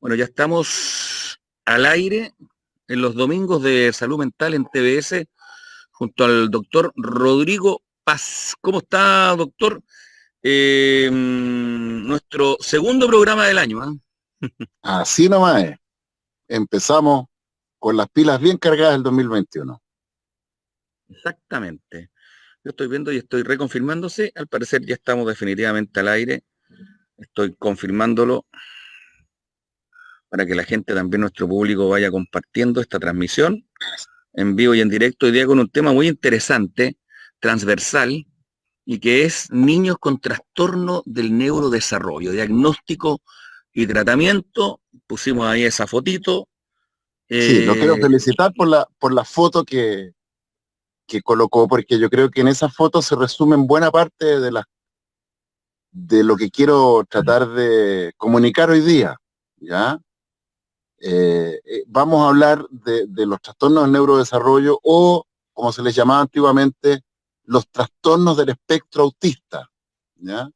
Bueno, ya estamos al aire en los domingos de salud mental en TBS junto al doctor Rodrigo Paz. ¿Cómo está, doctor? Nuestro segundo programa del año, ¿ah? Así nomás es. Empezamos con las pilas bien cargadas el 2021. Exactamente. Yo estoy viendo y estoy reconfirmándose. Al parecer ya estamos definitivamente al aire. Estoy confirmándolo para que la gente, también nuestro público, vaya compartiendo esta transmisión en vivo y en directo. Hoy día con un tema muy interesante, transversal, y que es niños con trastorno del neurodesarrollo, diagnóstico y tratamiento. Pusimos ahí esa fotito. Sí, lo quiero Eh, felicitar por la foto que colocó, porque yo creo que en esa foto se resumen buena parte de lo que quiero tratar de comunicar hoy día. ¿Ya? Vamos a hablar de los trastornos del neurodesarrollo o, como se les llamaba antiguamente, los trastornos del espectro autista. ¿Ya?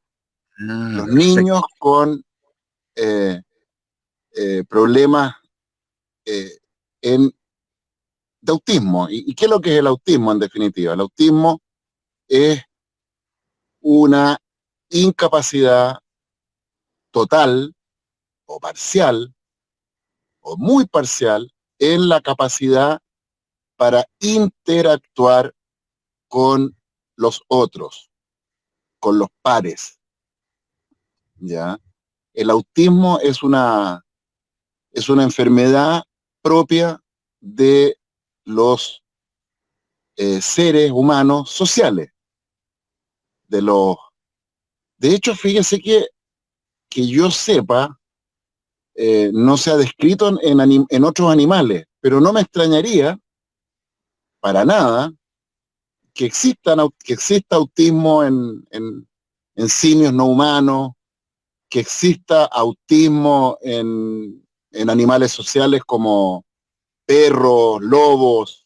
Los niños Perfecto. con eh, problemas eh, en, de autismo. ¿Y qué es lo que es el autismo en definitiva? El autismo es una incapacidad total o parcial o muy parcial en la capacidad para interactuar con los otros, con los pares. ¿Ya? El autismo es una enfermedad propia de los seres humanos sociales, de los... De hecho, fíjese que yo sepa, no se ha descrito en otros animales, pero no me extrañaría para nada que exista autismo en simios no humanos, que exista autismo en animales sociales como perros, lobos,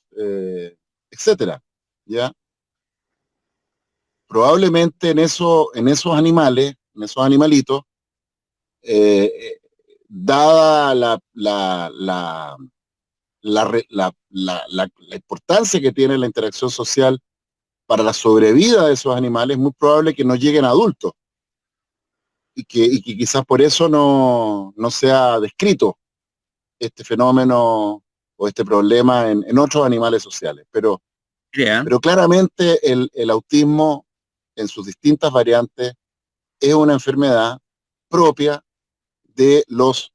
etcétera. ¿Ya? Probablemente en esos animales, en esos animalitos, eh, dada la importancia que tiene la interacción social para la sobrevida de esos animales, es muy probable que no lleguen a adultos y que quizás por eso no se ha descrito este fenómeno o este problema en otros animales sociales. Mira, Pero claramente el autismo en sus distintas variantes es una enfermedad propia de los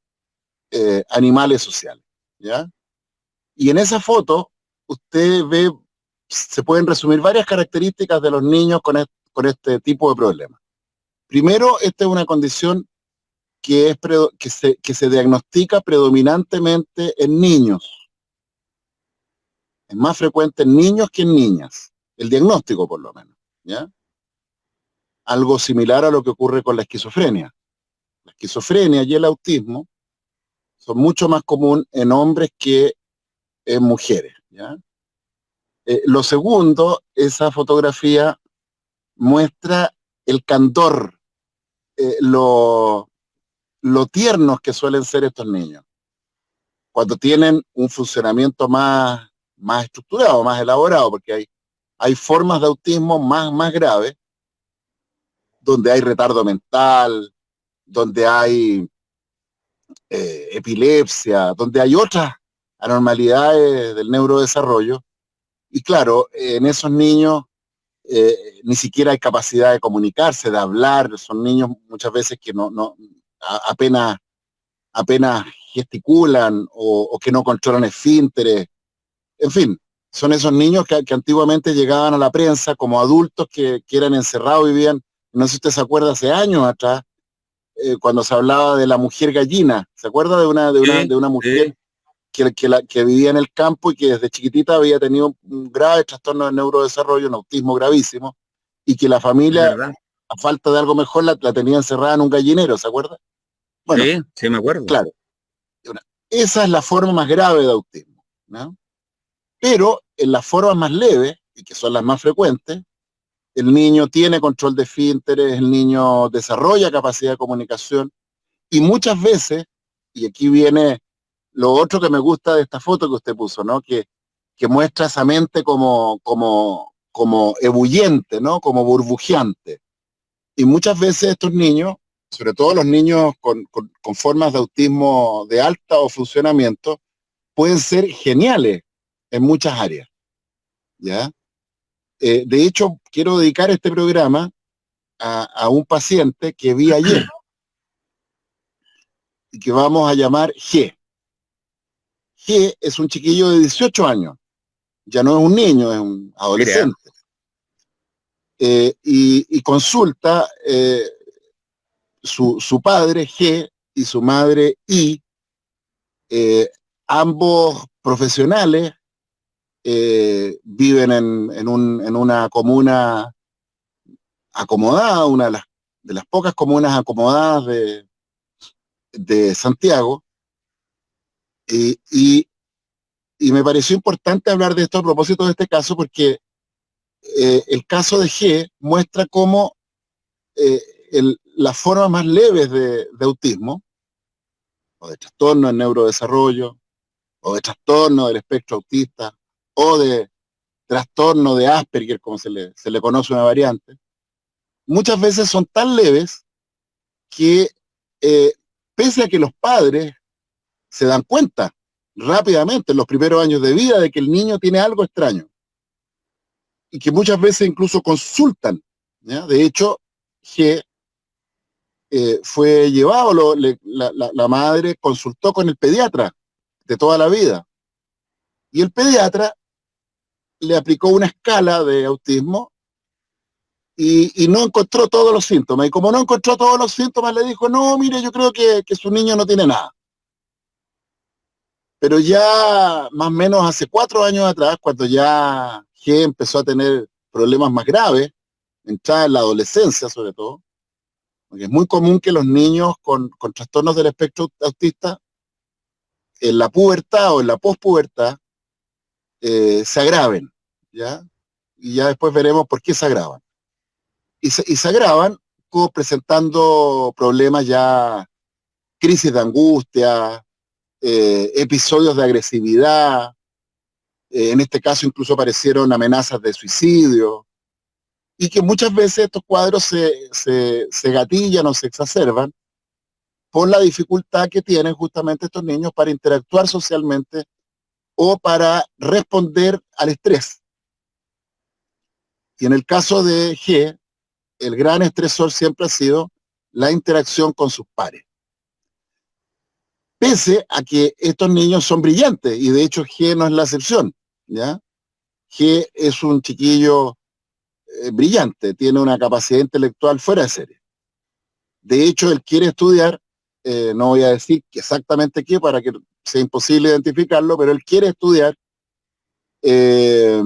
animales sociales. ¿Ya? Y en esa foto usted ve, se pueden resumir varias características de los niños con este tipo de problemas. Primero, esta es una condición que se diagnostica predominantemente en niños. Es más frecuente en niños que en niñas. El diagnóstico, por lo menos. ¿Ya? Algo similar a lo que ocurre con la esquizofrenia. La esquizofrenia y el autismo son mucho más común en hombres que en mujeres. ¿Ya? Lo segundo, esa fotografía muestra el candor, lo tiernos que suelen ser estos niños, cuando tienen un funcionamiento más estructurado, más elaborado, porque hay formas de autismo más graves, donde hay retardo mental, donde hay epilepsia, donde hay otras anormalidades del neurodesarrollo, y claro, en esos niños ni siquiera hay capacidad de comunicarse, de hablar, son niños muchas veces que apenas gesticulan o que no controlan esfínteres, en fin, son esos niños que antiguamente llegaban a la prensa como adultos que eran encerrados, vivían, no sé si usted se acuerda, hace años atrás, cuando se hablaba de la mujer gallina, ¿se acuerda de una, de una, sí, de una mujer sí, que vivía en el campo y que desde chiquitita había tenido un grave trastorno de neurodesarrollo, un autismo gravísimo, y que la es familia, verdad. a falta de algo mejor, la tenía encerrada en un gallinero, ¿se acuerda? Bueno, Sí, sí, me acuerdo. claro, esa es la forma más grave de autismo, ¿no? Pero en las formas más leves, y que son las más frecuentes, el niño tiene control de esfínteres, el niño desarrolla capacidad de comunicación, y muchas veces Y aquí viene lo otro que me gusta de esta foto que usted puso, ¿no? Que muestra esa mente como ebulliente, ¿no? Como burbujeante. Y muchas veces estos niños, sobre todo los niños con formas de autismo de alta o funcionamiento, pueden ser geniales en muchas áreas, ¿ya? De hecho, quiero dedicar este programa a un paciente que vi ayer y que vamos a llamar G. G es un chiquillo de 18 años, ya no es un niño, es un Mira, adolescente. Y consulta su padre G y su madre I, ambos profesionales, viven en una comuna acomodada, una de las pocas comunas acomodadas de Santiago, y, y, y me pareció importante hablar de esto a propósito de este caso porque el caso de G muestra cómo eh, las formas más leves de autismo, o de trastorno en neurodesarrollo, o de trastorno del espectro autista, o de trastorno de Asperger, como se le conoce una variante, muchas veces son tan leves que eh, pese a que los padres se dan cuenta rápidamente en los primeros años de vida de que el niño tiene algo extraño y que muchas veces incluso consultan, ¿ya? De hecho, G fue llevado, la madre consultó con el pediatra de toda la vida y el pediatra le aplicó una escala de autismo y no encontró todos los síntomas. Y como no encontró todos los síntomas, le dijo, no, mire, yo creo que su niño no tiene nada. Pero ya más o menos hace 4 años atrás, cuando ya G empezó a tener problemas más graves, entrada en la adolescencia sobre todo, porque es muy común que los niños con trastornos del espectro autista en la pubertad o en la pospubertad se agraven, ¿ya? Y ya después veremos por qué se agravan. Y se agravan presentando problemas ya, crisis de angustia, episodios de agresividad, en este caso incluso aparecieron amenazas de suicidio, y que muchas veces estos cuadros se gatillan o se exacerban por la dificultad que tienen justamente estos niños para interactuar socialmente o para responder al estrés. Y en el caso de G, el gran estresor siempre ha sido la interacción con sus pares. Pese a que estos niños son brillantes, y de hecho G no es la excepción, ¿ya? G es un chiquillo brillante, tiene una capacidad intelectual fuera de serie. De hecho, él quiere estudiar, no voy a decir exactamente qué para que sea imposible identificarlo, pero él quiere estudiar eh,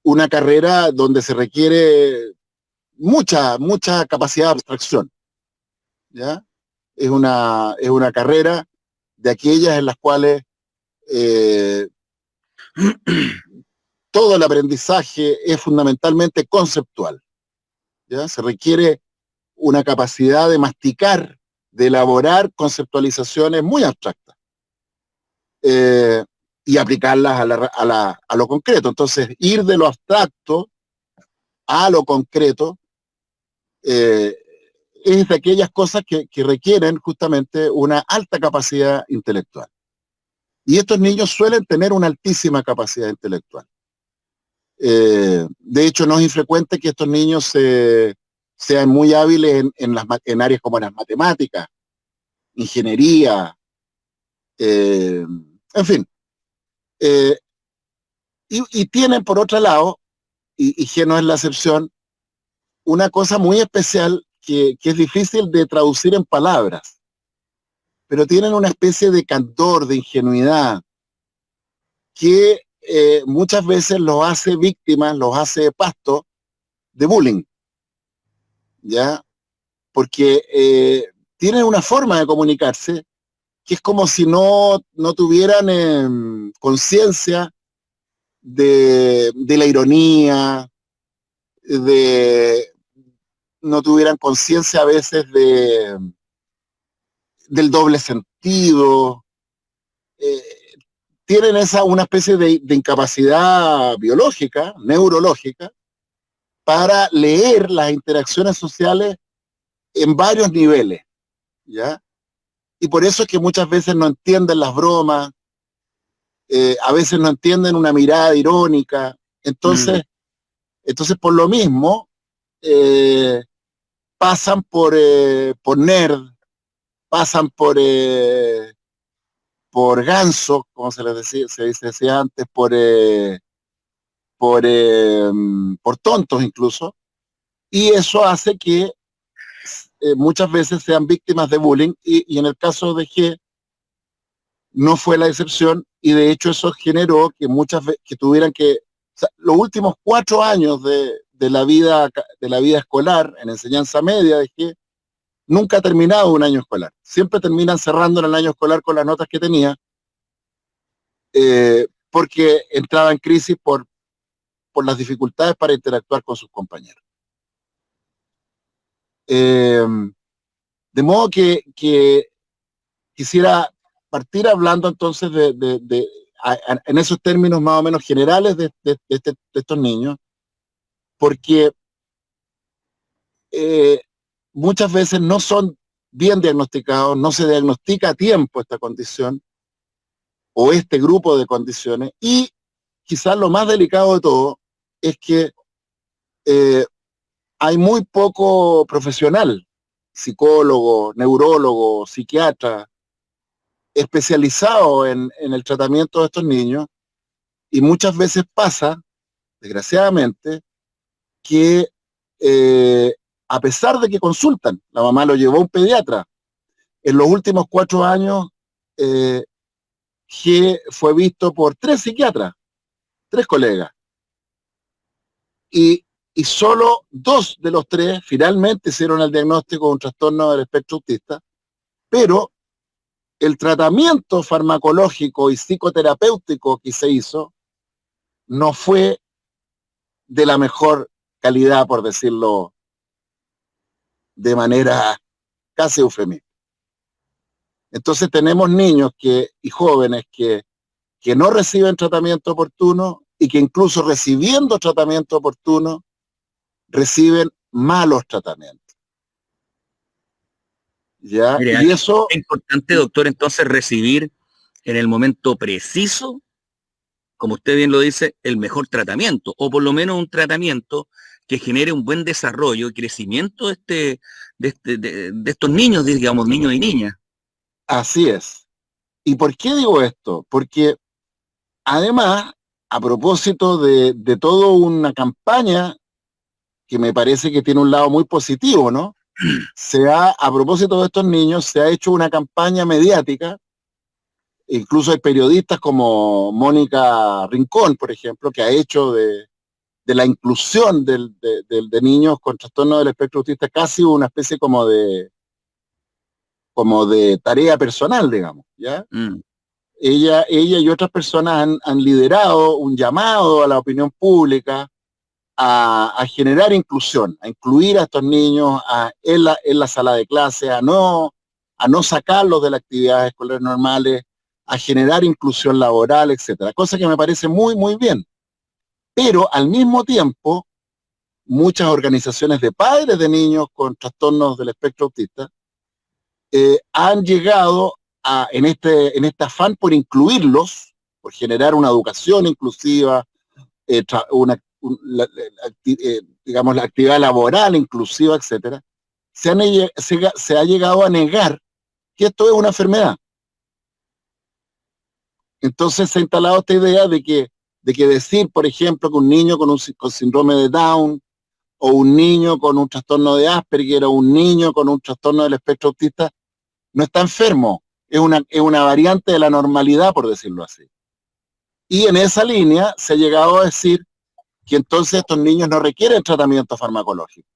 una carrera donde se requiere mucha capacidad de abstracción, ¿ya? Es una carrera de aquellas en las cuales eh, todo el aprendizaje es fundamentalmente conceptual, ¿ya? Se requiere una capacidad de masticar, de elaborar conceptualizaciones muy abstractas eh, y aplicarlas a lo concreto. Entonces, ir de lo abstracto a lo concreto eh, es de aquellas cosas que requieren justamente una alta capacidad intelectual. Y estos niños suelen tener una altísima capacidad intelectual. De hecho, no es infrecuente que estos niños sean muy hábiles en áreas como las matemáticas, ingeniería, en fin. Eh, y tienen, por otro lado, y G no es la excepción, una cosa muy especial que es difícil de traducir en palabras, pero tienen una especie de candor, de ingenuidad, que muchas veces los hace víctimas, los hace pasto de bullying, ¿ya? Porque tienen una forma de comunicarse que es como si no tuvieran conciencia de la ironía, no tuvieran conciencia a veces del doble sentido, eh, tienen una especie de incapacidad biológica, neurológica, para leer las interacciones sociales en varios niveles, ¿ya? Y por eso es que muchas veces no entienden las bromas, a veces no entienden una mirada irónica. Entonces por lo mismo, pasan por nerd, pasan por ganso, como se decía antes, por tontos incluso, y eso hace que muchas veces sean víctimas de bullying, y en el caso de G no fue la excepción, y de hecho eso generó que muchas veces que tuvieran que, o sea, los últimos 4 años de la vida escolar en enseñanza media de G nunca ha terminado un año escolar, siempre terminan cerrando en el año escolar con las notas que tenía, porque entraba en crisis por las dificultades para interactuar con sus compañeros. De modo que quisiera partir hablando entonces en esos términos más o menos generales de estos niños, porque muchas veces no son bien diagnosticados, no se diagnostica a tiempo esta condición o este grupo de condiciones, y quizás lo más delicado de todo es que hay muy poco profesional, psicólogo, neurólogo, psiquiatra, especializado en el tratamiento de estos niños, y muchas veces pasa, desgraciadamente, que a pesar de que consultan, la mamá lo llevó a un pediatra, en los últimos 4 años G fue visto por 3 psiquiatras, 3 colegas, y solo 2 de los 3 finalmente hicieron el diagnóstico de un trastorno del espectro autista, pero el tratamiento farmacológico y psicoterapéutico que se hizo no fue de la mejor calidad, por decirlo de manera casi eufemista. Entonces tenemos niños y jóvenes que no reciben tratamiento oportuno, y que incluso recibiendo tratamiento oportuno reciben malos tratamientos. ¿Ya? Mire, Y eso es importante, doctor, entonces recibir en el momento preciso, como usted bien lo dice, el mejor tratamiento, o por lo menos un tratamiento que genere un buen desarrollo y crecimiento de estos niños, digamos, niños y niñas. así es. ¿Y por qué digo esto? Porque además, a propósito de toda una campaña que me parece que tiene un lado muy positivo, ¿no? A propósito de estos niños, se ha hecho una campaña mediática, incluso hay periodistas como Mónica Rincón, por ejemplo, que ha hecho de la inclusión de niños con trastorno del espectro autista casi una especie como de tarea personal, digamos, ¿ya? Ella y otras personas han liderado un llamado a la opinión pública a generar inclusión, a incluir a estos niños en la sala de clase, a no sacarlos de las actividades escolares normales, a generar inclusión laboral, etcétera. Cosa que me parece muy, muy bien. Pero al mismo tiempo, muchas organizaciones de padres de niños con trastornos del espectro autista han llegado en este afán por incluirlos, por generar una educación inclusiva, digamos, la actividad laboral inclusiva, etcétera, se ha llegado a negar que esto es una enfermedad. Entonces se ha instalado esta idea de que decir, por ejemplo, que un niño con síndrome de Down, o un niño con un trastorno de Asperger, o un niño con un trastorno del espectro autista, no está enfermo, es una variante de la normalidad, por decirlo así. Y en esa línea se ha llegado a decir que entonces estos niños no requieren tratamiento farmacológico,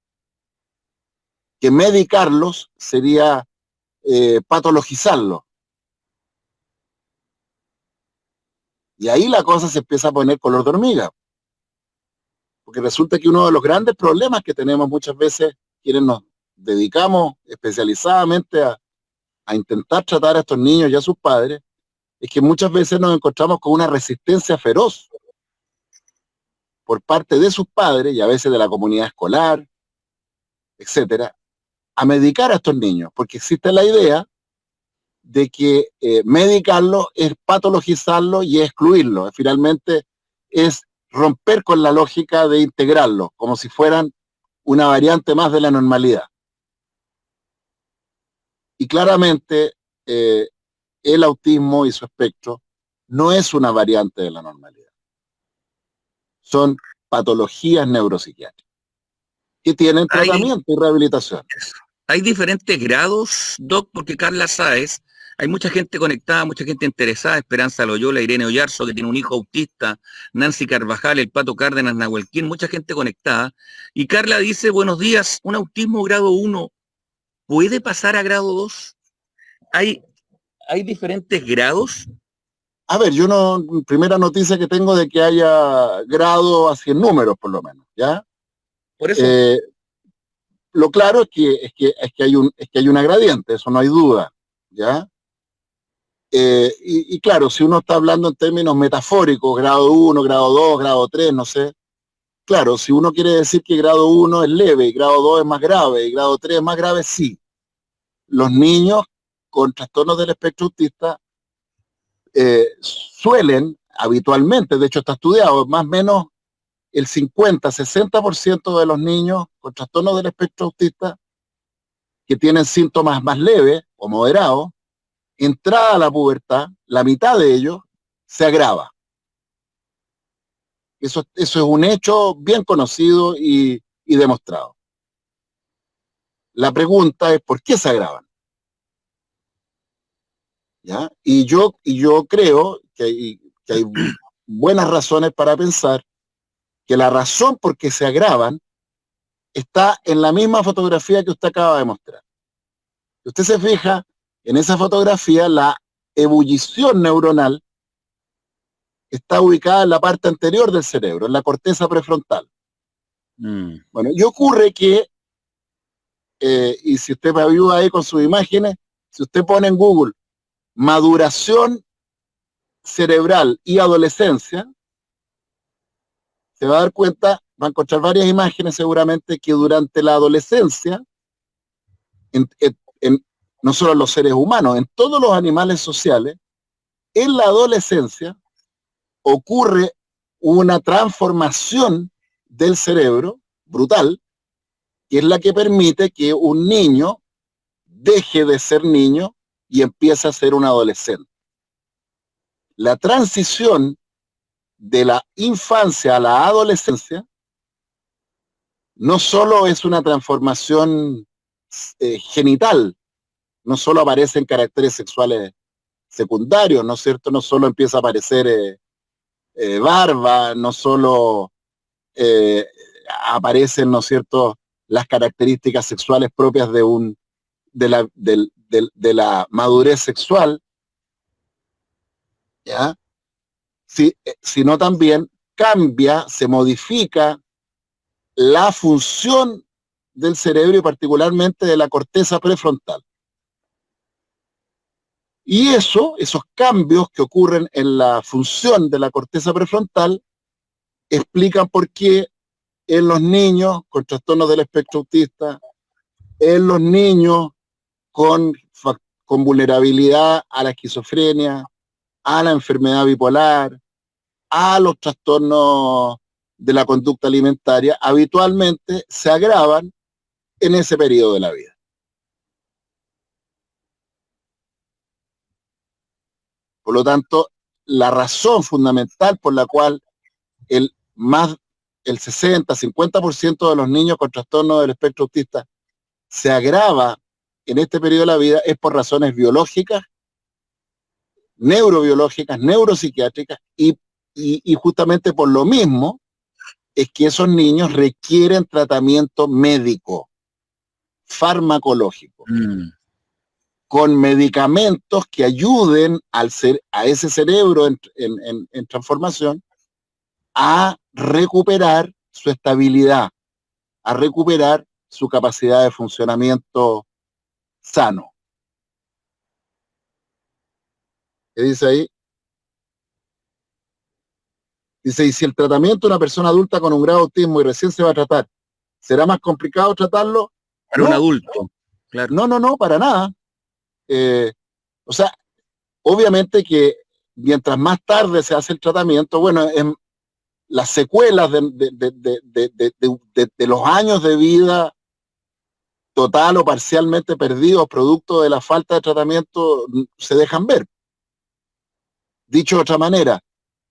que medicarlos sería patologizarlos. Y ahí la cosa se empieza a poner color de hormiga, porque resulta que uno de los grandes problemas que tenemos muchas veces, quienes nos dedicamos especializadamente a intentar tratar a estos niños y a sus padres es que muchas veces nos encontramos con una resistencia feroz por parte de sus padres y a veces de la comunidad escolar, etcétera, a medicar a estos niños, porque existe la idea de que medicarlo es patologizarlo y excluirlo. Finalmente es romper con la lógica de integrarlo, como si fueran una variante más de la normalidad. Y claramente el autismo y su espectro no es una variante de la normalidad. Son patologías neuropsiquiátricas que tienen tratamiento y rehabilitación. Hay diferentes grados, Doc, porque Carla Sáez, hay mucha gente conectada, mucha gente interesada, Esperanza Loyola, Irene Oyarzo, que tiene un hijo autista, Nancy Carvajal, el Pato Cárdenas, Nahuelquín, mucha gente conectada. Y Carla dice, buenos días, ¿un autismo grado 1 puede pasar a grado 2? ¿Hay diferentes grados? A ver, yo no, primera noticia que tengo de que haya grado así en números, por lo menos, ¿ya? Por eso. Lo claro es que hay una gradiente, eso no hay duda, ¿ya? Y claro, si uno está hablando en términos metafóricos, grado 1, grado 2, grado 3, no sé, claro, si uno quiere decir que grado 1 es leve y grado 2 es más grave y grado 3 es más grave, sí. Los niños con trastornos del espectro autista suelen habitualmente, de hecho está estudiado, más o menos el 50-60% de los niños con trastornos del espectro autista que tienen síntomas más leves o moderados, entrada a la pubertad, la mitad de ellos se agrava. Eso es un hecho bien conocido y demostrado. La pregunta es, ¿por qué se agravan? ¿Ya? Y yo creo que hay buenas razones para pensar que la razón por qué se agravan está en la misma fotografía que usted acaba de mostrar. Si usted se fija, en esa fotografía la ebullición neuronal está ubicada en la parte anterior del cerebro, en la corteza prefrontal. Bueno, y ocurre que, y si usted me ayuda ahí con sus imágenes, si usted pone en Google maduración cerebral y adolescencia, se va a dar cuenta, va a encontrar varias imágenes seguramente que durante la adolescencia, no solo en los seres humanos, en todos los animales sociales, en la adolescencia ocurre una transformación del cerebro brutal, que es la que permite que un niño deje de ser niño y empiece a ser un adolescente. La transición de la infancia a la adolescencia no solo es una transformación genital, no solo aparecen caracteres sexuales secundarios, ¿no es cierto? No solo empieza a aparecer barba, no solo aparecen, ¿no es cierto?, las características sexuales propias de la madurez sexual, ¿ya? Sino también cambia, se modifica la función del cerebro y particularmente de la corteza prefrontal. Y esos cambios que ocurren en la función de la corteza prefrontal explican por qué en los niños con trastornos del espectro autista, en los niños con vulnerabilidad a la esquizofrenia, a la enfermedad bipolar, a los trastornos de la conducta alimentaria, habitualmente se agravan en ese periodo de la vida. Por lo tanto, la razón fundamental por la cual el 60-50% de los niños con trastorno del espectro autista se agrava en este periodo de la vida es por razones biológicas, neurobiológicas, neuropsiquiátricas y justamente por lo mismo es que esos niños requieren tratamiento médico, farmacológico, con medicamentos que ayuden a ese cerebro en transformación a recuperar su estabilidad, a recuperar su capacidad de funcionamiento sano. ¿Qué dice ahí? Dice, y si el tratamiento de una persona adulta con un grado de autismo y recién se va a tratar, ¿será más complicado tratarlo? Para un No, adulto, claro. no, para nada. O sea, obviamente que mientras más tarde se hace el tratamiento, bueno, las secuelas de los años de vida total o parcialmente perdidos producto de la falta de tratamiento se dejan ver. Dicho de otra manera,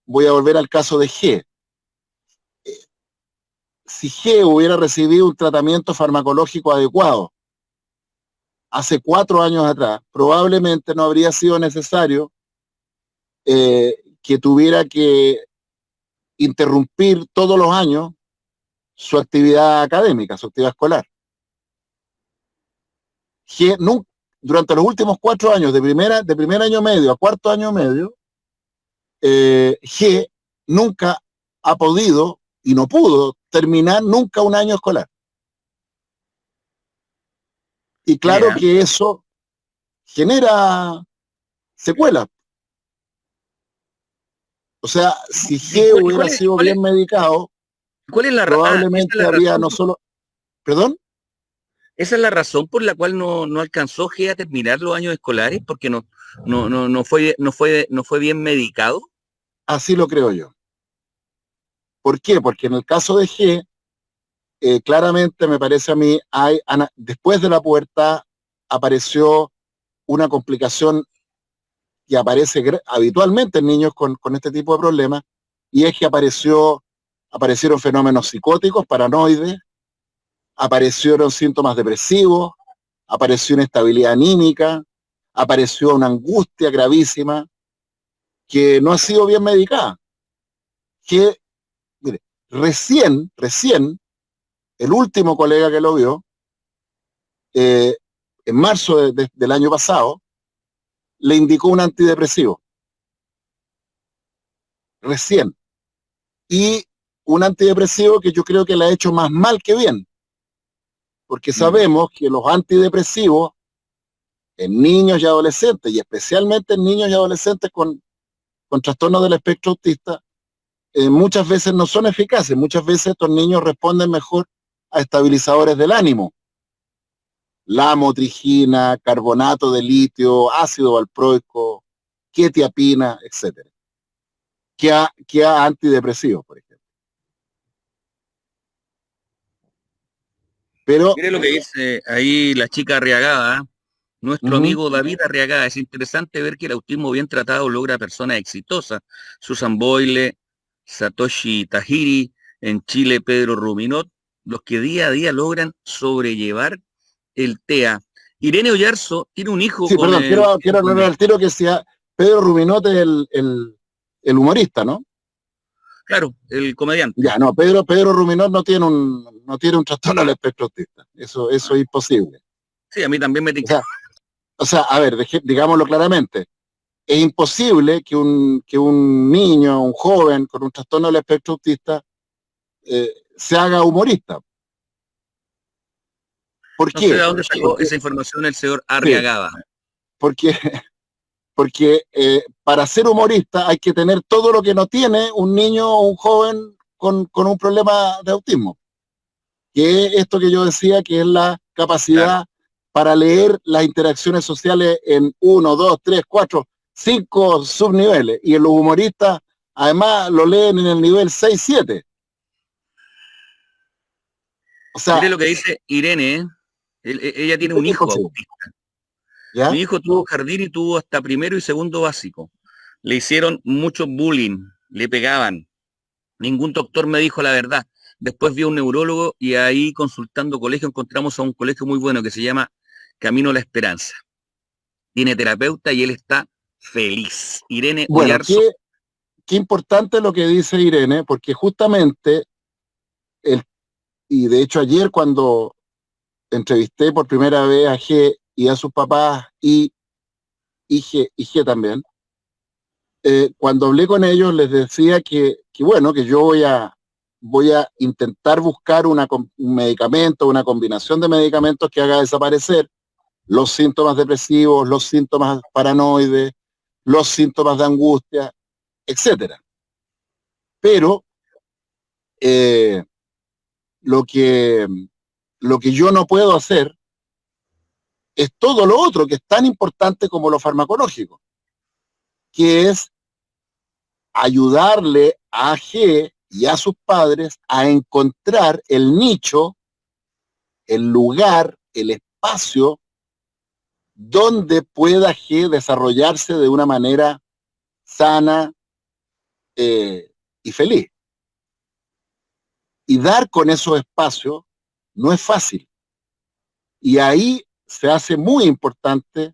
voy a volver al caso de G. Si G hubiera recibido un tratamiento farmacológico adecuado hace 4 años atrás, probablemente no habría sido necesario que tuviera que interrumpir todos los años su actividad académica, su actividad escolar. G, durante los últimos 4 años, de primer año medio a cuarto año medio, G nunca ha podido y no pudo terminar nunca un año escolar. Y claro Mira, que eso genera secuelas. O sea, si G hubiera sido bien medicado, cuál es esa es probablemente la habría no razón? solo... ¿Perdón? Esa es la razón por la cual no alcanzó G a terminar los años escolares, porque no fue bien medicado. Así lo creo yo. ¿Por qué? Porque en el caso de G, claramente me parece a mí, después de la pubertad apareció una complicación que aparece habitualmente en niños con este tipo de problemas, y es que aparecieron fenómenos psicóticos, paranoides, aparecieron síntomas depresivos, apareció inestabilidad anímica, apareció una angustia gravísima que no ha sido bien medicada. Que, mire, recién, el último colega que lo vio, eh, en marzo del año pasado, le indicó un antidepresivo. Recién. Y un antidepresivo que yo creo que le ha hecho más mal que bien. Porque sabemos que los antidepresivos en niños y adolescentes, y especialmente en niños y adolescentes con trastornos del espectro autista, muchas veces no son eficaces. Muchas veces estos niños responden mejor a estabilizadores del ánimo. Lamotrigina, carbonato de litio, ácido valproico, quetiapina, etc. Que a antidepresivos, por ejemplo. Pero, Mire lo que dice ahí la chica Arriagada, nuestro amigo David Arriagada. Es interesante ver que el autismo bien tratado logra personas exitosas. Susan Boyle, Satoshi Tajiri, en Chile Pedro Ruminot, los que día a día logran sobrellevar el TEA. Irene Oyarzo tiene un hijo sí, con perdón, el... quiero aclarar al tiro que sea Pedro Rubinote el humorista, ¿no? Claro, el comediante. Ya, no, Pedro Ruminot no tiene un trastorno del espectro autista. Eso es imposible. Sí, a mí también me tinca. O sea, a ver, digámoslo claramente. Es imposible que un niño, un joven con un trastorno del espectro autista se haga humorista. ¿Por No sé de qué? dónde sacó esa información el señor Sí, Arriagada. porque, porque para ser humorista hay que tener todo lo que no tiene un niño o un joven con un problema de autismo. Que es esto que yo decía, que es la Claro. capacidad para leer las interacciones sociales en 1, 2, 3, 4, 5 subniveles. Y en los humoristas, además, lo leen en el nivel 6, 7. O sea, Mire lo que dice Irene, ¿eh? Ella tiene un es hijo posible. autista. ¿Ya? Mi hijo tuvo jardín y tuvo hasta primero y segundo básico. Le hicieron mucho bullying, le pegaban. Ningún doctor me dijo la verdad. Después vi a un neurólogo y ahí consultando colegio encontramos a un colegio muy bueno que se llama Camino a la Esperanza. Tiene terapeuta y él está feliz. Irene Bueno, Oyarzo. qué importante lo que dice Irene, porque justamente, y de hecho ayer cuando entrevisté por primera vez a G y a sus papás y G también, cuando hablé con ellos les decía que bueno, que yo voy a intentar buscar un medicamento, una combinación de medicamentos que haga desaparecer los síntomas depresivos, los síntomas paranoides, los síntomas de angustia, etcétera. Pero lo que yo no puedo hacer es todo lo otro que es tan importante como lo farmacológico, que es ayudarle a G y a sus padres a encontrar el nicho, el lugar, el espacio donde pueda G desarrollarse de una manera sana y feliz. Y dar con esos espacios no es fácil. Y ahí se hace muy importante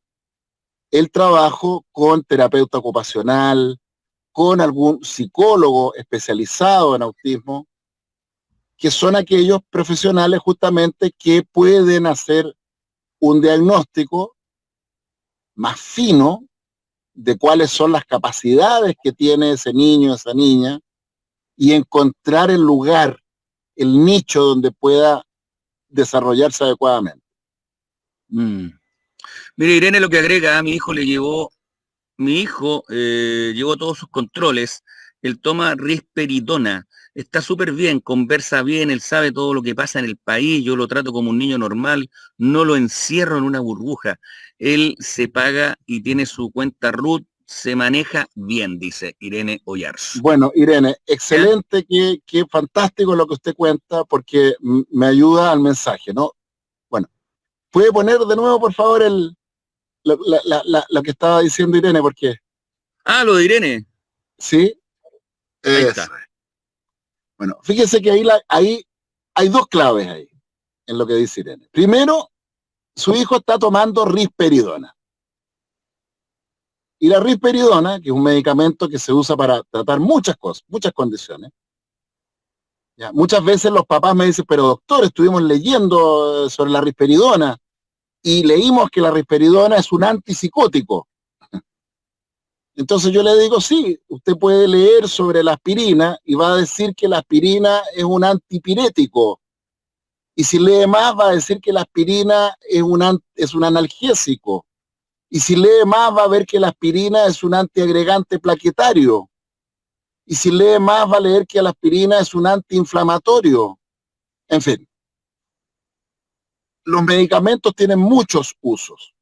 el trabajo con terapeuta ocupacional, con algún psicólogo especializado en autismo, que son aquellos profesionales justamente que pueden hacer un diagnóstico más fino de cuáles son las capacidades que tiene ese niño, esa niña, y encontrar el lugar, el nicho donde pueda desarrollarse adecuadamente. Mire, Irene, lo que agrega, mi hijo llevó todos sus controles, él toma risperidona, está súper bien, conversa bien, él sabe todo lo que pasa en el país, yo lo trato como un niño normal, no lo encierro en una burbuja, él se paga y tiene su cuenta RUT, se maneja bien, dice Irene Oyarzún. Bueno, Irene, excelente, qué fantástico lo que usted cuenta, porque me ayuda al mensaje, ¿no? Bueno, ¿puede poner de nuevo, por favor, lo que estaba diciendo Irene? Porque... Ah, lo de Irene. Sí, Ahí está. Bueno, fíjese que ahí hay dos claves ahí, en lo que dice Irene. Primero, su hijo está tomando risperidona. Y la risperidona, que es un medicamento que se usa para tratar muchas cosas, muchas condiciones. ¿Ya? Muchas veces los papás me dicen, pero doctor, estuvimos leyendo sobre la risperidona y leímos que la risperidona es un antipsicótico. Entonces yo le digo, sí, usted puede leer sobre la aspirina y va a decir que la aspirina es un antipirético. Y si lee más va a decir que la aspirina es un analgésico. Y si lee más va a ver que la aspirina es un antiagregante plaquetario. Y si lee más va a leer que la aspirina es un antiinflamatorio. En fin, los medicamentos tienen muchos usos.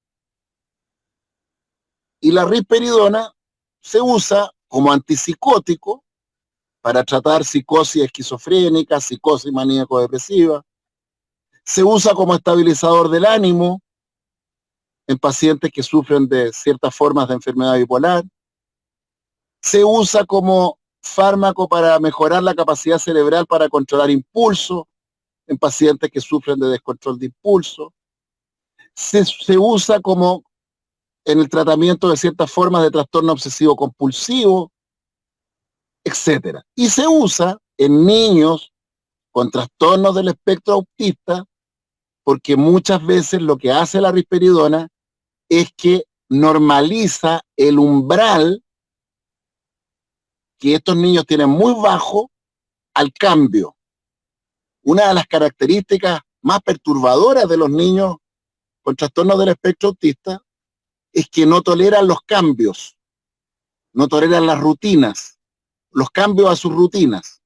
Y la risperidona se usa como antipsicótico para tratar psicosis esquizofrénica, psicosis maníaco-depresiva. Se usa como estabilizador del ánimo en pacientes que sufren de ciertas formas de enfermedad bipolar. Se usa como fármaco para mejorar la capacidad cerebral para controlar impulso en pacientes que sufren de descontrol de impulso. Se usa como en el tratamiento de ciertas formas de trastorno obsesivo compulsivo, etcétera. Y se usa en niños con trastornos del espectro autista, porque muchas veces lo que hace la risperidona es que normaliza el umbral que estos niños tienen muy bajo al cambio. Una de las características más perturbadoras de los niños con trastornos del espectro autista es que no toleran los cambios, no toleran las rutinas, los cambios a sus rutinas.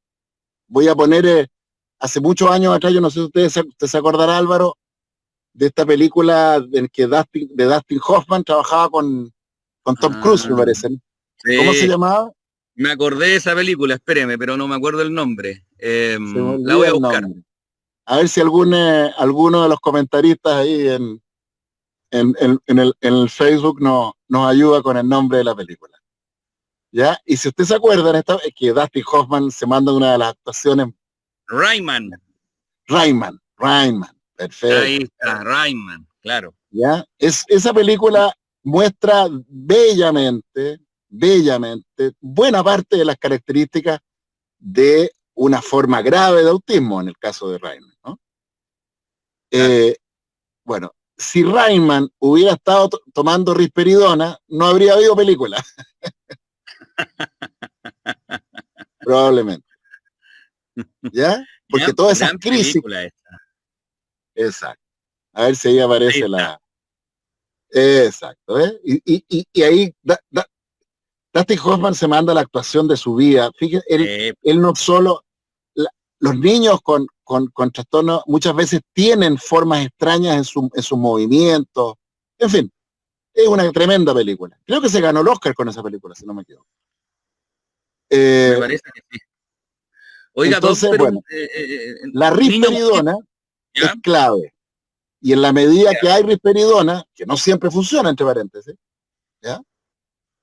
Voy a poner, hace muchos años atrás, yo no sé si usted se acordará, Álvaro, de esta película en que Dustin Hoffman trabajaba con Tom Cruise, me parece. Sí. ¿Cómo se llamaba? Me acordé de esa película, espéreme, pero no me acuerdo el nombre. La voy a buscar. A ver si alguno de los comentaristas ahí en el Facebook nos ayuda con el nombre de la película. ¿Ya? Y si usted se acuerda, es que Dustin Hoffman se manda una de las actuaciones. Rayman, perfecto. Ahí está, Rayman, claro. ¿Ya? Esa película muestra bellamente buena parte de las características de una forma grave de autismo, en el caso de Rayman, ¿no? Bueno, si Rayman hubiera estado tomando risperidona, no habría habido película. Probablemente. ¿Ya? Porque todas esas crisis. Exacto. A ver si ahí aparece la. Exacto, ¿eh? Y ahí Dustin Hoffman se manda la actuación de su vida. Fíjate, él no solo... los niños con trastorno muchas veces tienen formas extrañas en sus movimientos. En fin, es una tremenda película. Creo que se ganó el Oscar con esa película, si no me equivoco. Me parece que sí. Oiga, entonces, Doc, pero, bueno, la risperidona es clave. Y en la medida que hay risperidona, que no siempre funciona, entre paréntesis, ¿ya?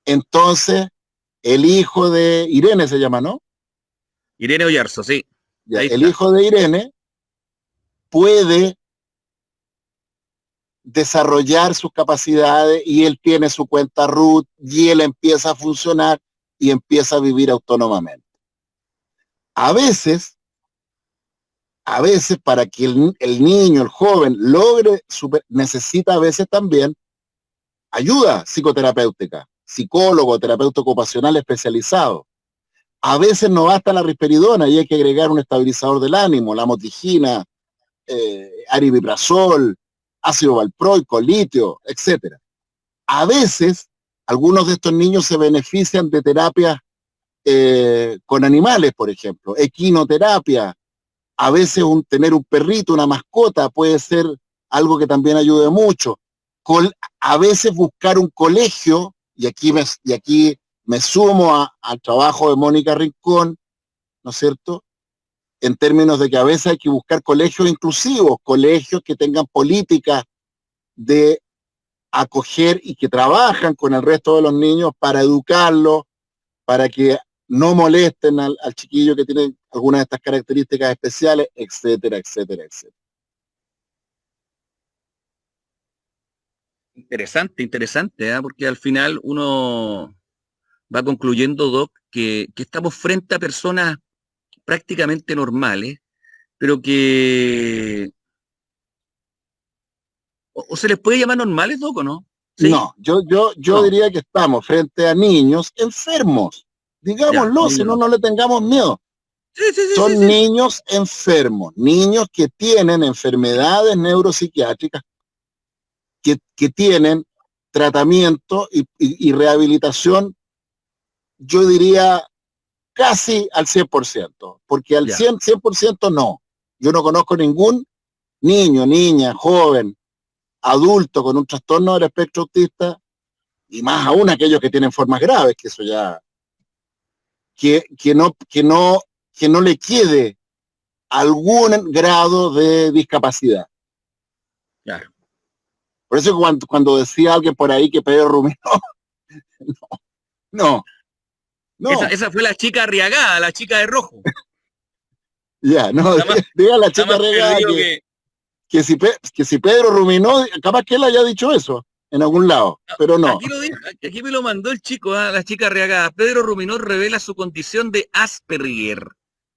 Entonces, el hijo de Irene se llama, ¿no? Irene Oyarzo, sí. Ya, el hijo de Irene puede desarrollar sus capacidades y él tiene su cuenta root y él empieza a funcionar y empieza a vivir autónomamente. A veces para que el niño, el joven, logre, necesita a veces también ayuda psicoterapéutica, psicólogo, terapeuta ocupacional especializado. A veces no basta la risperidona y hay que agregar un estabilizador del ánimo, la motrigina, aripiprazol, ácido valproico, litio, etc. A veces, algunos de estos niños se benefician de terapias con animales, por ejemplo, equinoterapia. A veces tener un perrito, una mascota, puede ser algo que también ayude mucho. A veces buscar un colegio, y aquí me sumo al trabajo de Mónica Rincón, ¿no es cierto?, en términos de que a veces hay que buscar colegios inclusivos, colegios que tengan políticas de acoger y que trabajan con el resto de los niños para educarlos, para que no molesten al chiquillo que tiene algunas de estas características especiales, etcétera, etcétera, etcétera. Interesante, ¿eh? Porque al final uno va concluyendo, Doc, que estamos frente a personas prácticamente normales, pero que... ¿O se les puede llamar normales, Doc, o no? ¿Sí? No, yo diría que estamos frente a niños enfermos. Digámoslo, si no le tengamos miedo. Son niños enfermos, niños que tienen enfermedades neuropsiquiátricas, que tienen tratamiento y rehabilitación, yo diría casi al 100%, porque al 100% no. Yo no conozco ningún niño, niña, joven, adulto con un trastorno del espectro autista, y más aún aquellos que tienen formas graves, que eso ya, que no le quede algún grado de discapacidad. Claro. Por eso cuando decía alguien por ahí que Pedro Ruminó, no. Esa fue la chica arriagada, la chica de rojo. Ya, no, diga la chica arriagada que si Pedro Ruminó, capaz que él haya dicho eso en algún lado, pero no. Aquí me lo mandó el chico, la chica arriagada. Pedro Ruminó revela su condición de Asperger.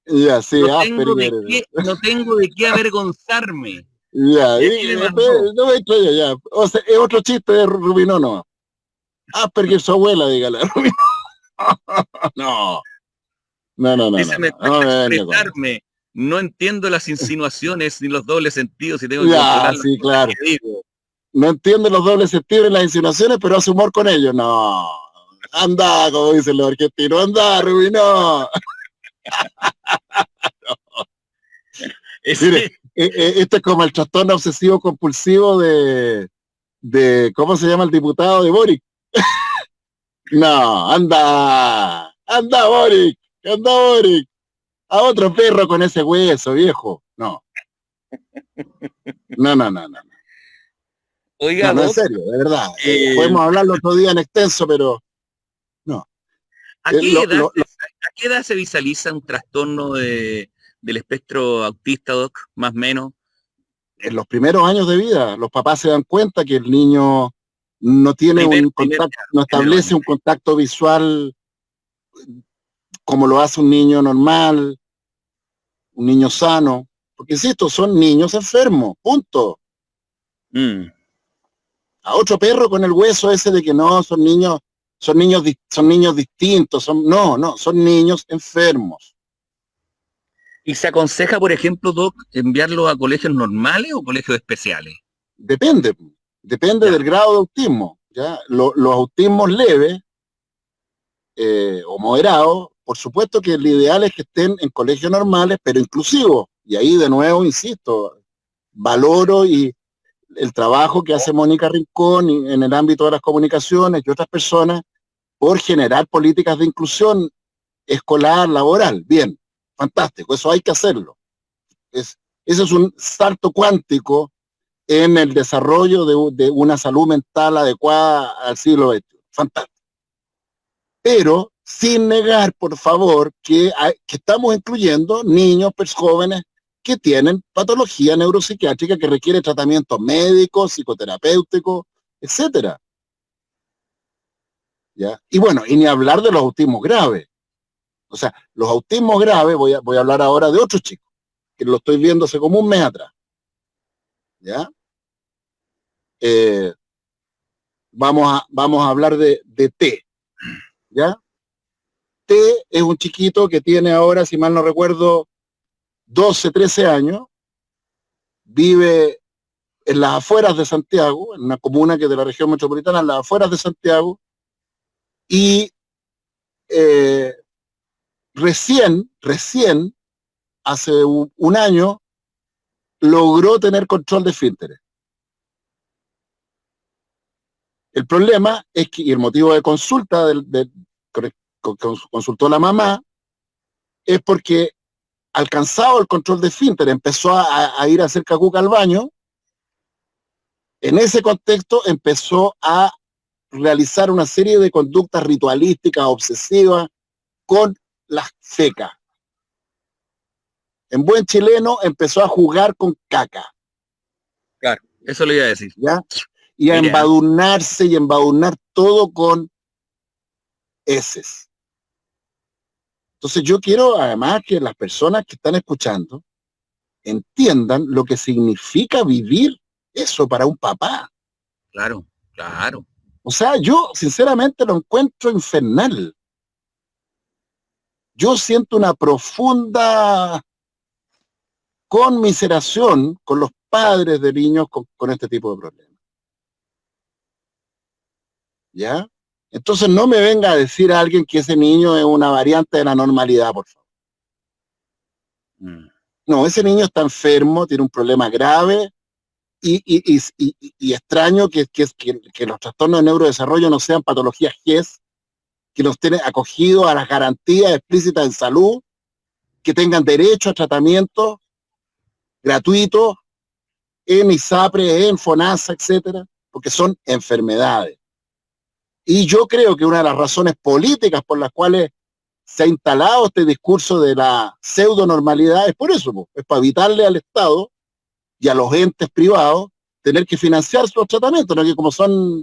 Ya, sí, Asperger. No tengo de qué avergonzarme. Ya, no me extraña, ya. O sea, es otro chiste de Ruminó, no. Asperger su abuela, dígale. No. Dice, me cuesta expresarme. No entiendo las insinuaciones ni los dobles sentidos y tengo que controlar. Sí, claro. No entiende los dobles sentidos ni las insinuaciones, pero hace humor con ellos. No. Anda, como dicen los argentinos, anda, Rubino. Mire, este es como el trastorno obsesivo compulsivo de ¿cómo se llama el diputado de Boric? No, anda Boric, a otro perro con ese hueso, viejo. No. Oiga, no, en serio, de verdad. Podemos hablarlo otro día en extenso, pero no. ¿A qué edad se visualiza un trastorno del espectro autista, Doc, más o menos? En los primeros años de vida, los papás se dan cuenta que el niño no tiene no establece un contacto visual como lo hace un niño normal, un niño sano, porque insisto, son niños enfermos, punto. A otro perro con el hueso ese de que no, son niños distintos, son niños enfermos. ¿Y se aconseja, por ejemplo, Doc, enviarlos a colegios normales o colegios especiales? Depende del grado de autismo. ¿ya? Los autismos leves o moderados, por supuesto que el ideal es que estén en colegios normales, pero inclusivos. Y ahí de nuevo, insisto, valoro y el trabajo que hace Mónica Rincón en el ámbito de las comunicaciones y otras personas por generar políticas de inclusión escolar, laboral. Bien, fantástico, eso hay que hacerlo. Ese es un salto cuántico en el desarrollo de una salud mental adecuada al siglo XXI. Fantástico. Pero sin negar, por favor, que estamos incluyendo niños, jóvenes que tienen patología neuropsiquiátrica que requiere tratamiento médico, psicoterapéutico, etcétera. ¿Ya? Y bueno, y ni hablar de los autismos graves. O sea, los autismos graves, voy a hablar ahora de otros chicos, que lo estoy viendo hace como un mes atrás. ¿Ya? Vamos a hablar de T. ¿Ya? T es un chiquito que tiene ahora, si mal no recuerdo, 12, 13 años, vive en las afueras de Santiago, en una comuna que es de la región metropolitana, en las afueras de Santiago, y recién, hace un año, logró tener control de esfínteres. El problema es que, y el motivo de consulta consultó la mamá, es porque alcanzado el control de esfínteres, empezó a ir a hacer cacuca al baño. En ese contexto empezó a realizar una serie de conductas ritualísticas, obsesivas, con las fecas. En buen chileno empezó a jugar con caca. Claro, eso le iba a decir. ¿Ya? Y a embadurnarse y embadurnar todo con heces. Entonces yo quiero además que las personas que están escuchando entiendan lo que significa vivir eso para un papá. Claro, claro. O sea, yo sinceramente lo encuentro infernal. Yo siento una profunda conmiseración con los padres de niños con este tipo de problemas. ¿Ya? Entonces no me venga a decir a alguien que ese niño es una variante de la normalidad, por favor. No, ese niño está enfermo, tiene un problema grave y extraño que los trastornos de neurodesarrollo no sean patologías GES, que los tienen acogidos a las garantías explícitas en salud, que tengan derecho a tratamiento gratuito en ISAPRE, en FONASA, etcétera, porque son enfermedades. Y yo creo que una de las razones políticas por las cuales se ha instalado este discurso de la pseudonormalidad es por eso, es para evitarle al Estado y a los entes privados tener que financiar sus tratamientos, ¿no? Que como son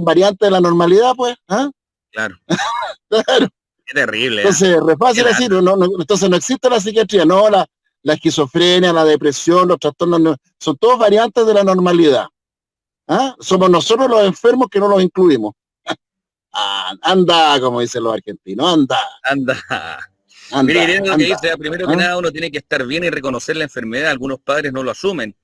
variantes de la normalidad, pues, ¿ah? Claro. Claro. Qué terrible. Entonces, es fácil decir, entonces no existe la psiquiatría, no, la esquizofrenia, la depresión, los trastornos, son todos variantes de la normalidad. ¿Ah? Somos nosotros los enfermos que no los incluimos. Anda, como dicen los argentinos, anda. Mire, Irene, lo que dice, primero que nada uno tiene que estar bien y reconocer la enfermedad, algunos padres no lo asumen.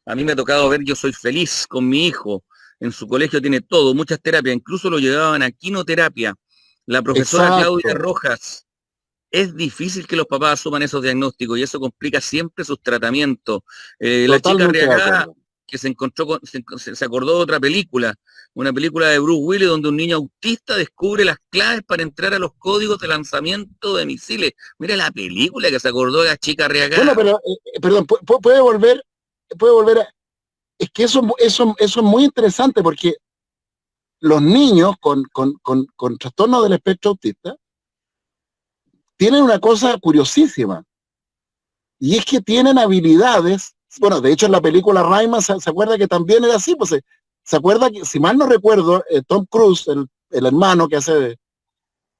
A mí me ha tocado ver, yo soy feliz con mi hijo, en su colegio tiene todo, muchas terapias, incluso lo llevaban a quinoterapia. La profesora Claudia Rojas, es difícil que los papás asuman esos diagnósticos y eso complica siempre sus tratamientos. La chica Arriagada, que se encontró se acordó de otra película, una película de Bruce Willis donde un niño autista descubre las claves para entrar a los códigos de lanzamiento de misiles. Mira la película que se acordó de la chica Arriagada. Bueno, pero, perdón, puede volver a... Es que eso es muy interesante porque los niños con trastorno del espectro autista tienen una cosa curiosísima, y es que tienen habilidades. Bueno, de hecho en la película Rayman se acuerda que también era así, pues se acuerda que, si mal no recuerdo, Tom Cruise, el hermano que hace,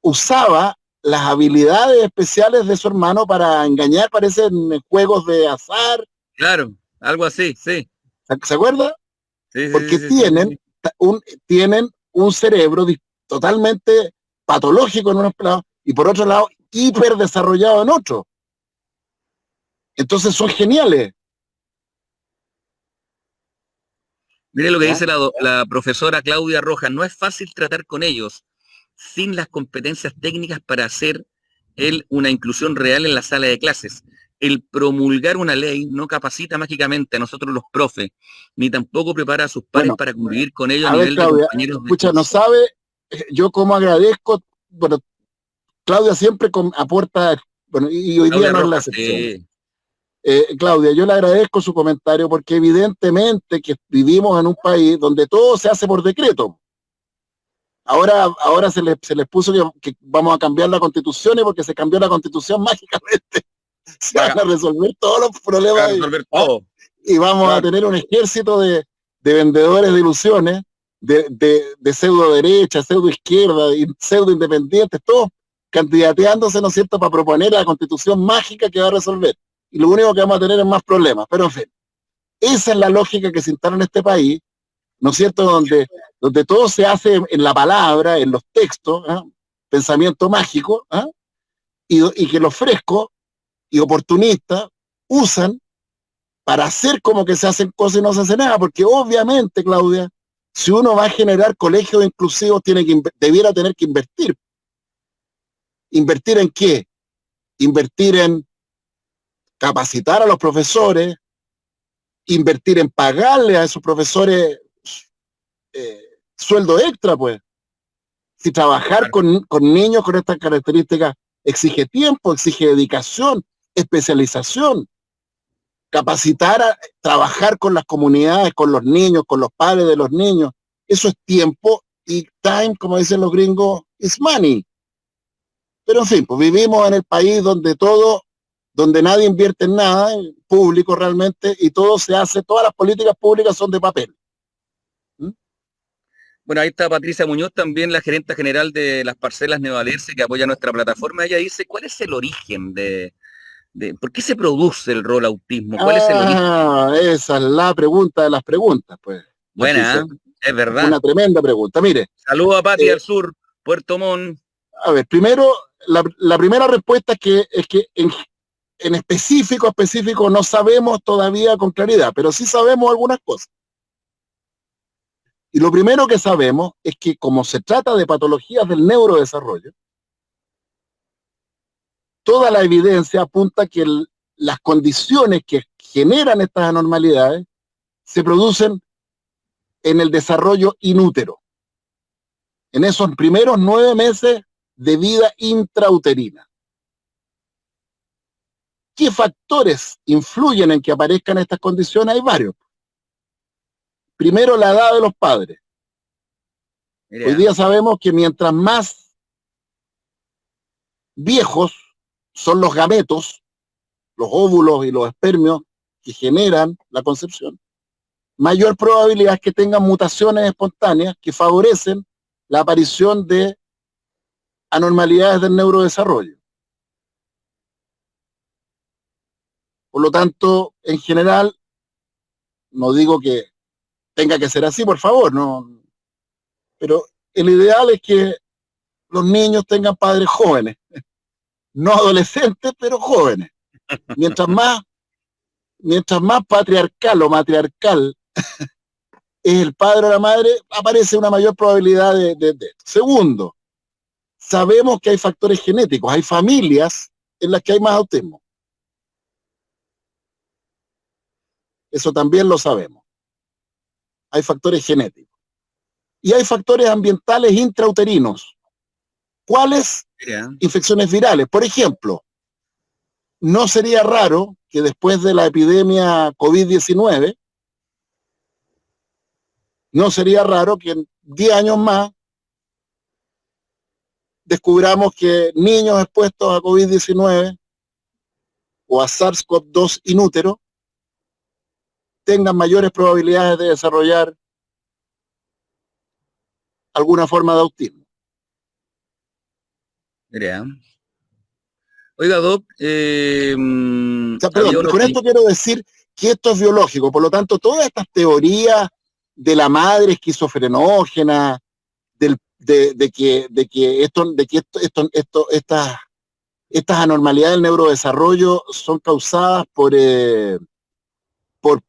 usaba las habilidades especiales de su hermano para engañar, parece, en juegos de azar. Claro, algo así, sí. ¿Se acuerda? Sí, porque sí, tienen un cerebro totalmente patológico en unos lados y por otro lado hiperdesarrollado en otros. Entonces son geniales. Mire lo que dice la profesora Claudia Rojas, no es fácil tratar con ellos. sin las competencias técnicas para hacer él una inclusión real en la sala de clases. El promulgar una ley no capacita mágicamente a nosotros los profes, ni tampoco prepara a sus pares Bueno, para convivir con ellos a a ver, nivel de Claudia, compañeros de pucha, no curso. sabe, yo como agradezco, bueno, Claudia siempre aporta, bueno, y hoy día Claudia no es la Rojas, excepción. Claudia, yo le agradezco su comentario porque evidentemente que vivimos en un país donde todo se hace por decreto. Ahora se les puso que vamos a cambiar la constitución y porque se cambió la constitución mágicamente se van a resolver todos los a problemas resolver todo. y vamos a Claro. tener un ejército de vendedores de ilusiones, de pseudo derecha, pseudo izquierda, y pseudo independientes, todos candidateándose, ¿no es cierto?, para proponer la constitución mágica que va a resolver. Y lo único que vamos a tener es más problemas. Pero en fin, esa es la lógica que se instala en este país, ¿no es cierto?, donde todo se hace en la palabra, en los textos, ¿eh? Pensamiento mágico, ¿eh? Y que los frescos y oportunistas usan para hacer como que se hacen cosas y no se hace nada, porque obviamente, Claudia, si uno va a generar colegios inclusivos, debiera tener que invertir. ¿Invertir en qué? Invertir en capacitar a los profesores, invertir en pagarle a esos profesores sueldo extra, pues. Si trabajar con niños con estas características exige tiempo, exige dedicación, especialización, trabajar con las comunidades, con los niños, con los padres de los niños, eso es tiempo y time, como dicen los gringos, is money. Pero en fin, pues vivimos en el país donde nadie invierte en nada, en público realmente, y todo se hace, todas las políticas públicas son de papel. ¿Mm? Bueno, ahí está Patricia Muñoz, también la gerenta general de las parcelas Neovalerce, que apoya nuestra plataforma. Ella dice, ¿cuál es el origen por qué se produce el rol autismo? ¿Cuál es el origen? Esa es la pregunta de las preguntas, pues, Buena, Patricia. ¿eh? Es verdad. Una tremenda pregunta. Mire, Saludos a Pati eh, al sur, Puerto Montt. a ver, primero, la primera respuesta es que en específico, no sabemos todavía con claridad, pero sí sabemos algunas cosas. Y lo primero que sabemos es que como se trata de patologías del neurodesarrollo, toda la evidencia apunta a que las condiciones que generan estas anormalidades se producen en el desarrollo inútero, en esos primeros 9 meses de vida intrauterina. ¿Qué factores influyen en que aparezcan estas condiciones? Hay varios. Primero, la edad de los padres. Hoy Mira, día sabemos que mientras más viejos son los gametos, los óvulos y los espermios que generan la concepción, mayor probabilidad es que tengan mutaciones espontáneas que favorecen la aparición de anormalidades del neurodesarrollo. Por lo tanto, en general, no digo que tenga que ser así, por favor, no, pero el ideal es que los niños tengan padres jóvenes, no adolescentes, pero jóvenes. Mientras más, mientras más patriarcal o matriarcal es el padre o la madre, aparece una mayor probabilidad de esto. Segundo, sabemos que hay factores genéticos, hay familias en las que hay más autismo. Eso también lo sabemos. Hay factores genéticos. Y hay factores ambientales intrauterinos. ¿Cuáles? mira. Infecciones virales. Por ejemplo, no sería raro que después de la epidemia COVID-19, no sería raro que en 10 años más descubramos que niños expuestos a COVID-19 o a SARS-CoV-2 inútero tengan mayores probabilidades de desarrollar alguna forma de autismo. Mira. Oiga, Doc, O sea, había perdón, y uno con que... esto quiero decir que esto es biológico, por lo tanto, todas estas teorías de la madre esquizofrenógena, estas anormalidades del neurodesarrollo son causadas por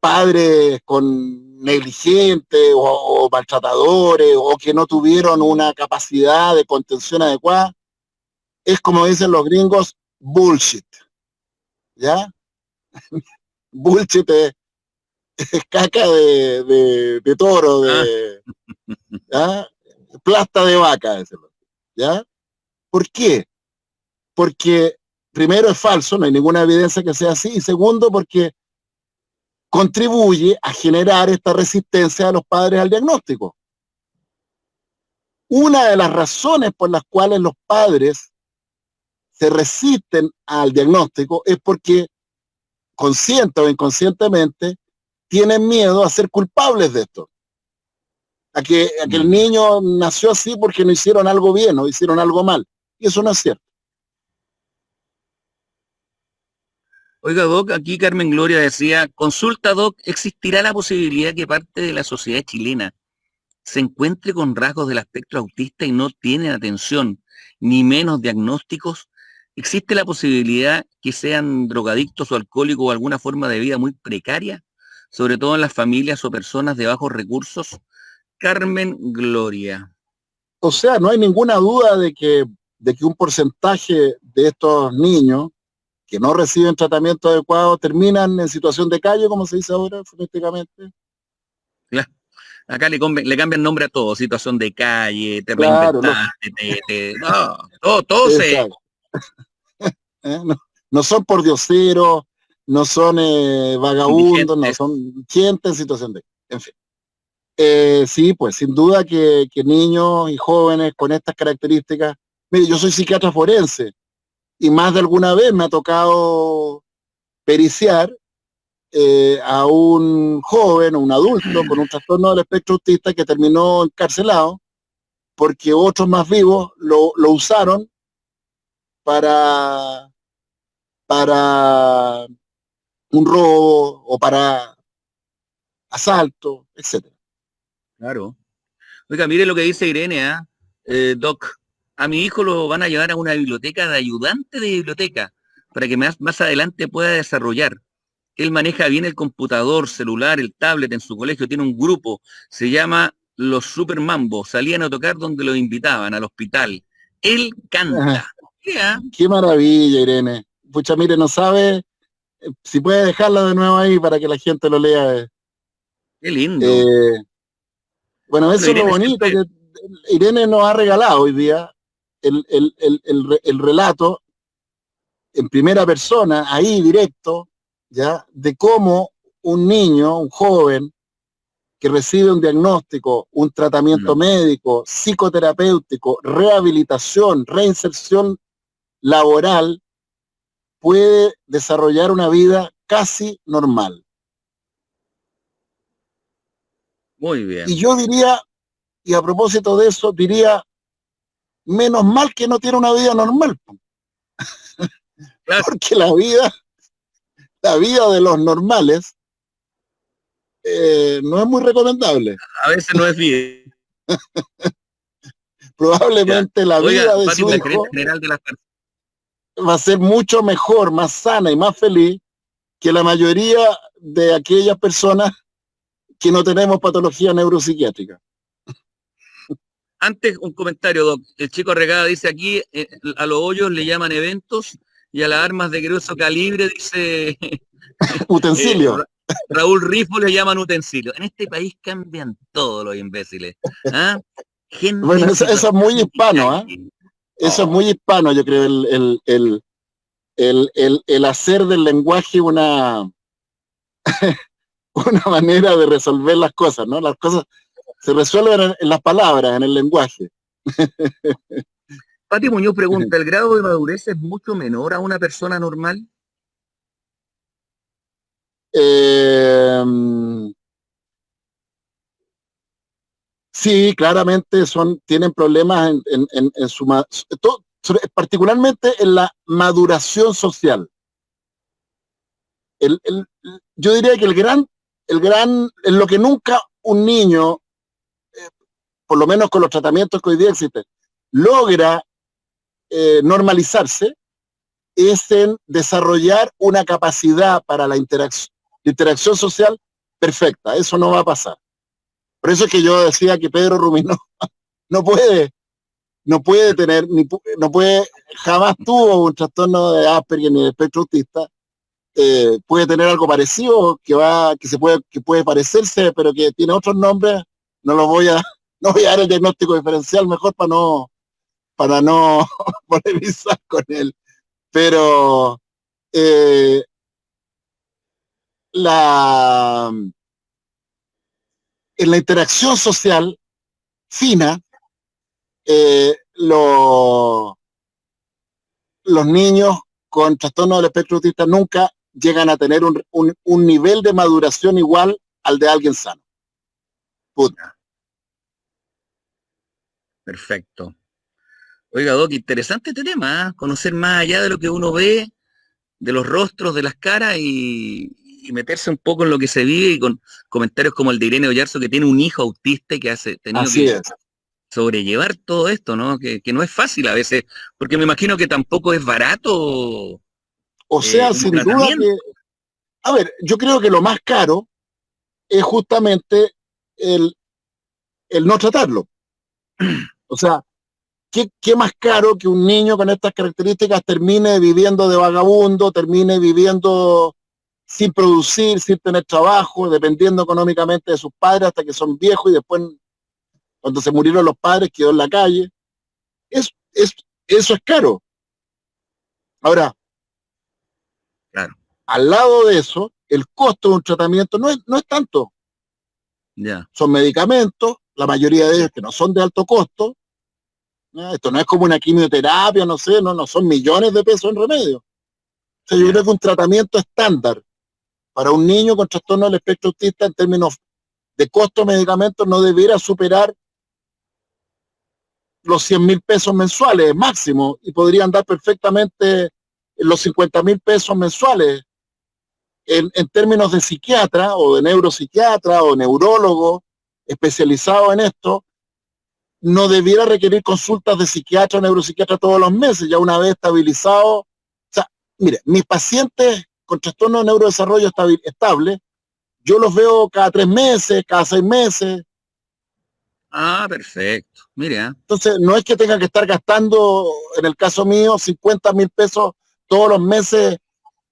padres con negligentes o maltratadores o que no tuvieron una capacidad de contención adecuada, es como dicen los gringos, bullshit, ¿ya? Bullshit es caca de toro, Ah, ¿ya? Plasta de vaca, ¿ya? ¿Por qué? Porque primero es falso, no hay ninguna evidencia que sea así, y segundo porque contribuye a generar esta resistencia de los padres al diagnóstico. Una de las razones por las cuales los padres se resisten al diagnóstico es porque, consciente o inconscientemente, tienen miedo a ser culpables de esto. A que el niño nació así porque no hicieron algo bien o hicieron algo mal. Y eso no es cierto. Oiga, Doc, aquí Carmen Gloria decía, consulta, Doc, ¿existirá la posibilidad que parte de la sociedad chilena se encuentre con rasgos del espectro autista y no tienen atención, ni menos diagnósticos? ¿Existe la posibilidad que sean drogadictos o alcohólicos o alguna forma de vida muy precaria, sobre todo en las familias o personas de bajos recursos? Carmen Gloria. O sea, no hay ninguna duda de que un porcentaje de estos niños que no reciben tratamiento adecuado terminan en situación de calle, como se dice ahora, fonéticamente. Claro. Acá le cambian nombre a todo, situación de calle, te Claro, reinventaste, no, todo se... exacto. No, no son pordioseros, no son vagabundos, no Indigentes. son gente en situación de... En fin. Sí, pues sin duda que niños y jóvenes con estas características... Mire, yo soy psiquiatra forense y más de alguna vez me ha tocado periciar a un joven o un adulto con un trastorno del espectro autista que terminó encarcelado porque otros más vivos lo usaron para, para un robo o para asalto, etc. Claro. Oiga, mire lo que dice Irene, ¿ah? Doc, a mi hijo lo van a llevar a una biblioteca de ayudante de biblioteca para que más adelante pueda desarrollar. Él maneja bien el computador, celular, el tablet en su colegio, tiene un grupo, se llama Los Super Mambo, salían a tocar donde lo invitaban, al hospital. Él canta. Yeah. Qué maravilla, Irene. Pucha, mire, no sabe si puede dejarla de nuevo ahí para que la gente lo lea. Qué lindo. Eh, bueno, Bueno, eso es lo Irene bonito siempre, que Irene nos ha regalado hoy día, el relato en primera persona, ahí directo, ¿ya? De cómo un niño, un joven, que recibe un diagnóstico, un tratamiento médico, psicoterapéutico, rehabilitación, reinserción laboral, puede desarrollar una vida casi normal. muy Y bien. yo diría, y a propósito de eso, diría, menos mal que no tiene una vida normal, Claro, porque la vida de los normales no es muy recomendable. a veces no es bien. Ya. Probablemente la Oiga, vida de su Fátima, la gerente hijo general de las va a ser mucho mejor, más sana y más feliz que la mayoría de aquellas personas que no tenemos patología neuropsiquiátrica. Antes, un comentario, Doc. El chico Regada dice aquí, a los hoyos le llaman eventos y a las armas de grueso calibre, dice eh, Utensilio. Ra- Raúl Rifo, le llaman utensilios. En este país cambian todos los imbéciles. ¿Ah? Gente Bueno, en eso es muy situación de hispano, ¿eh? calle. Eso es muy hispano, yo creo, el hacer del lenguaje una manera de resolver las cosas, ¿no? Las cosas se resuelven en las palabras, en el lenguaje. Pati Muñoz pregunta, ¿el grado de madurez es mucho menor a una persona normal? Eh, sí, claramente tienen problemas en su particularmente en la maduración social. El, el, yo diría que en lo que nunca un niño, por lo menos con los tratamientos que hoy día existen, logra normalizarse, es en desarrollar una capacidad para la interacción social perfecta, eso no va a pasar. Por eso es que yo decía que Pedro Ruminó no puede, no puede tener, no puede, jamás tuvo un trastorno de Asperger ni de espectro autista. Puede tener algo parecido que puede parecerse, pero que tiene otros nombres. No los voy a, no voy a dar el diagnóstico diferencial mejor para no polemizar con él. Pero la, en la interacción social fina, los niños con trastorno del espectro autista nunca llegan a tener un nivel de maduración igual al de alguien sano. Puta. Perfecto. Oiga, Doc, interesante este tema, ¿eh? Conocer más allá de lo que uno ve, de los rostros, de las caras y meterse un poco en lo que se vive y con comentarios como el de Irene Oyarzo, que tiene un hijo autista y que ha tenido Así que es. sobrellevar todo esto, ¿no? Que no es fácil a veces, porque me imagino que tampoco es barato O sea, un sin duda tratamiento. que, a ver, yo creo que lo más caro es justamente el no tratarlo. O sea, ¿qué más caro que un niño con estas características termine viviendo de vagabundo, termine viviendo sin producir, sin tener trabajo, dependiendo económicamente de sus padres hasta que son viejos y después, cuando se murieron los padres, quedó en la calle? Es, es, eso es caro. Ahora, Claro, al lado de eso, el costo de un tratamiento no es tanto. ya. Son medicamentos, la mayoría de ellos que no son de alto costo. ¿No? Esto no es como una quimioterapia, no sé, no son millones de pesos en remedio. O sea, yo creo que un tratamiento estándar para un niño con trastorno del espectro autista en términos de costo de medicamentos no debiera superar los 100.000 pesos mensuales máximo y podría andar perfectamente en los 50.000 pesos mensuales. En términos de psiquiatra o de neuropsiquiatra o neurólogo especializado en esto, no debiera requerir consultas de psiquiatra o neuropsiquiatra todos los meses, ya una vez estabilizado. O sea, mire, mis pacientes con trastorno de neurodesarrollo estable, yo los veo cada 3 meses, cada 6 meses. Ah, perfecto. Mire, ¿eh? Entonces, no es que tenga que estar gastando, en el caso mío, 50.000 pesos todos los meses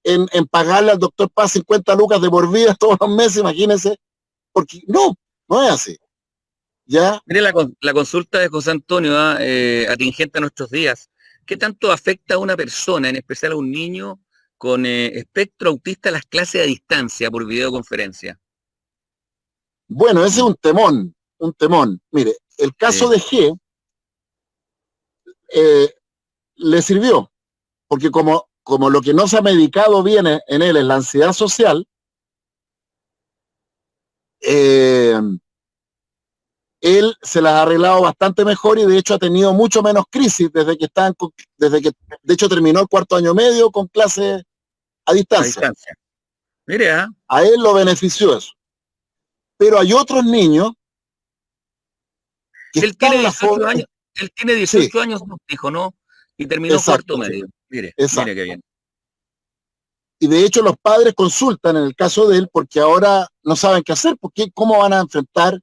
en pagarle al doctor Paz 50 lucas de por vida todos los meses, imagínense, porque no es así. ¿Ya? Mire la consulta de José Antonio, ¿ah? Atingente a nuestros días. ¿Qué tanto afecta a una persona, en especial a un niño, con espectro autista las clases a distancia por videoconferencia? Bueno, ese es un temón. Mire, el caso Sí. de G le sirvió, porque como lo que no se ha medicado bien en él es la ansiedad social, eh, él se las ha arreglado bastante mejor y de hecho ha tenido mucho menos crisis desde que de hecho terminó el cuarto año medio con clases a A distancia. distancia. Mire, ¿ah? A él lo benefició eso. Pero hay otros niños que Él tiene están la 18 forma. años, él tiene Sí, 18 años, dijo, ¿no? Y terminó cuarto exacto, medio. Mire, mire qué exacto. bien. Y de hecho los padres consultan en el caso de él porque ahora no saben qué hacer, porque cómo van a enfrentar